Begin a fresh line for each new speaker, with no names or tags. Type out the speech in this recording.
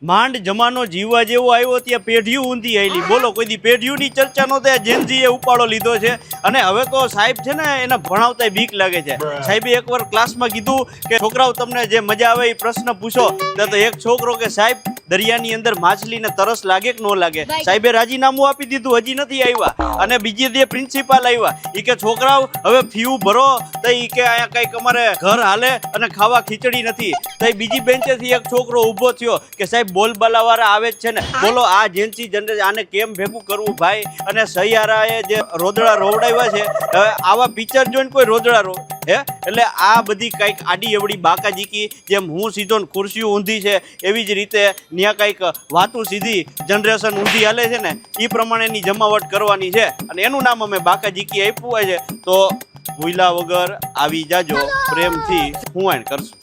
માંડ જમાનો જીવવા જેવો આવ્યો ત્યાં પેઢીઓ ઊંધી આવેલી. બોલો કોઈ દી પેઢીઓની ચર્ચા નો થાય, જેનજીએ ઉપાડો લીધો છે. અને હવે તો સાહેબ છે ને એને ભણાવતા બીક લાગે છે. સાહેબે એકવાર ક્લાસમાં કીધું કે છોકરાઓ તમને જે મજા આવે એ પ્રશ્ન પૂછો. તો એક છોકરો કે સાહેબ દરિયાની અંદર માછલીને તરસ લાગે કે ન લાગે? સાહેબે રાજીનામું આપી દીધું, હજી નથી આવ્યા. અને બીજી જે પ્રિન્સિપાલ આવ્યા એ કે છોકરાઓ હવે ફી ભરો, તો એ કે અહીંયા કંઈક અમારે ઘર હાલે અને ખાવા ખીચડી નથી. તો બીજી બેન્ચેથી એક છોકરો ઊભો થયો કે સાહેબ બોલબાલા વાળા આવે જ છે ને. બોલો આ જેન્સી જનરેશન આને કેમ ભેગું કરવું ભાઈ? અને સહિયારાએ જે રોદડા રોવડાવ્યા છે, હવે આવા પિક્ચર જોઈને કોઈ રોદડા રો હે? એટલે આ બધી કંઈક આડી એવડી બાકાજીકી, જેમ હું સીધો ને ખુરશીઓ ઊંધી છે એવી જ રીતે ત્યાં કંઈક વાતું સીધી જનરેશન ઊંધી હાલે છે ને એ પ્રમાણેની જમાવટ કરવાની છે. અને એનું નામ અમે બાકાજીકી આપ્યું હોય છે. તો ભૂલા વગર આવી જાજો, પ્રેમથી હું કરશું.